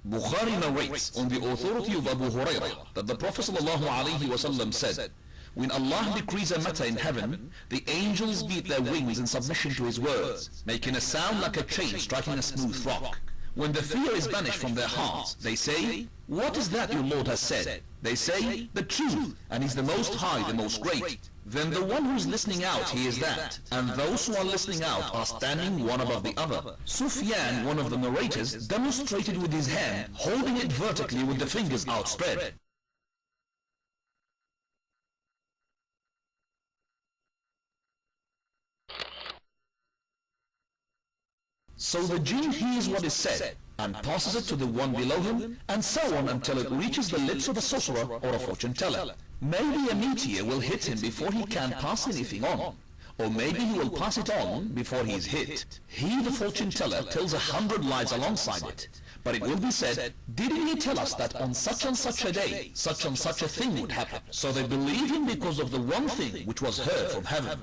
Bukhari narrates on the authority of Abu Hurairah that the Prophet ﷺ said, when Allah decrees a matter in heaven, the angels beat their wings in submission to His words, making a sound like a chain striking a smooth rock. When the fear is banished from their hearts, they say, what is that your Lord has said? They say, the truth, and He's the Most High, the Most Great. Then the one who's listening out hears that, and those who are listening out are standing one above the other. Sufyan, one of the narrators, demonstrated with his hand, holding it vertically with the fingers outspread. So the jinn hears what is said, and passes it to the one below him, and so on until it reaches the lips of a sorcerer or a fortune teller. Maybe a meteor will hit him before he can pass anything on, or maybe he will pass it on before he is hit. He, the fortune teller, tells 100 lies alongside it. But it will be said, didn't he tell us that on such and such a day, such and such a thing would happen? So they believe him because of the one thing which was heard from heaven.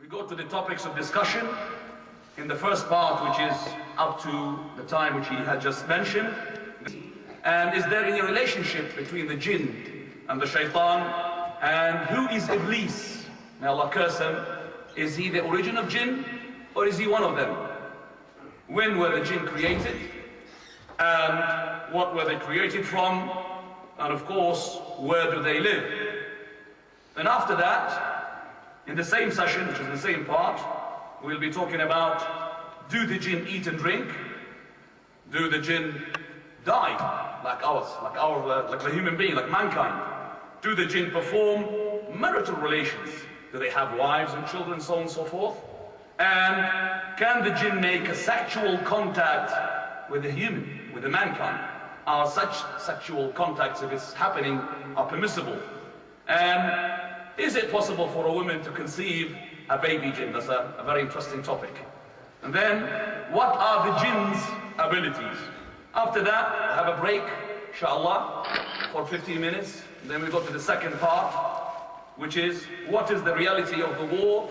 We go to the topics of discussion in the first part, which is up to the time which he had just mentioned. And is there any relationship between the jinn and the shaitan? And who is Iblis? May Allah curse him. Is he the origin of jinn, or is he one of them? When were the jinn created? And what were they created from? And of course, where do they live? And after that, in the same session, which is the same part, we'll be talking about, do the jinn eat and drink? Do the jinn die like ours, like the human being, like mankind? Do the jinn perform marital relations? Do they have wives and children, so on and so forth? And can the jinn make a sexual contact with the human, with the mankind? Are such sexual contacts, if it's happening, are permissible? And is it possible for a woman to conceive a baby jinn? That's a very interesting topic. And then, what are the jinn's abilities? After that, we'll have a break, inshallah, for 15 minutes. And then we go to the second part, which is, what is the reality of the war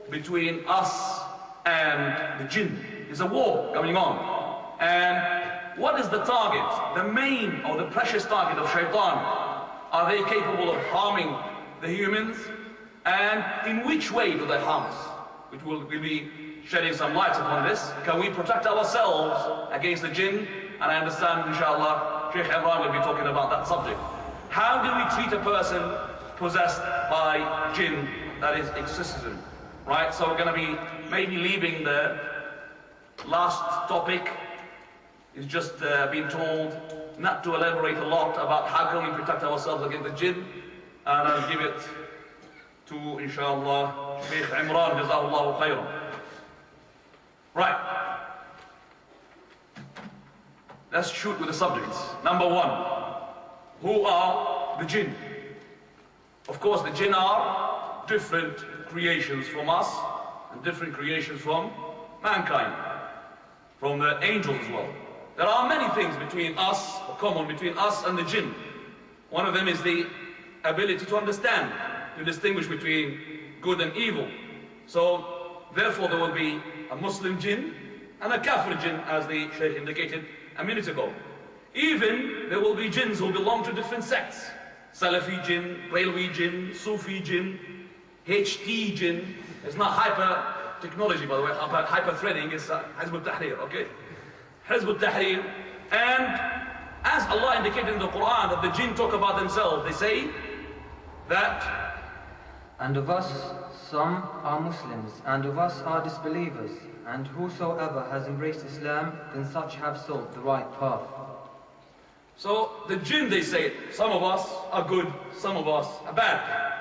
between us and the jinn? There's a war going on. And what is the target, the main or the precious target of shaitan? Are they capable of harming the humans? And in which way do they harm us? Which we'll be shedding some light upon this. Can we protect ourselves against the jinn? And I understand, inshallah, Sheikh Imran will be talking about that subject. How do we treat a person possessed by jinn, that is exorcism? Right, so we're going to be maybe leaving the last topic. Is just being told not to elaborate a lot about how can we protect ourselves against the jinn. And I'll give it to, inshallah, Sheikh Imran, Jazahullahu khairan. Right. Let's shoot with the subjects. Number one, who are the jinn? Of course, the jinn are different creations from us and different creations from mankind, from the angels as well. There are many things between us, or common between us and the jinn. One of them is the ability to understand, to distinguish between good and evil. So, therefore, there will be a Muslim jinn and a Kafir jinn, as the Shaykh indicated a minute ago. Even there will be jinns who belong to different sects. Salafi jinn, Railway jinn, Sufi jinn, HT jinn. It's not hyper technology, by the way, hyper threading, it's Hizb al-Tahrir, okay? Hizb al-Tahrir. And as Allah indicated in the Quran that the jinn talk about themselves, they say that, and of us some are Muslims, and of us are disbelievers, and whosoever has embraced Islam, then such have sought the right path. So the jinn, they say, some of us are good, some of us are bad.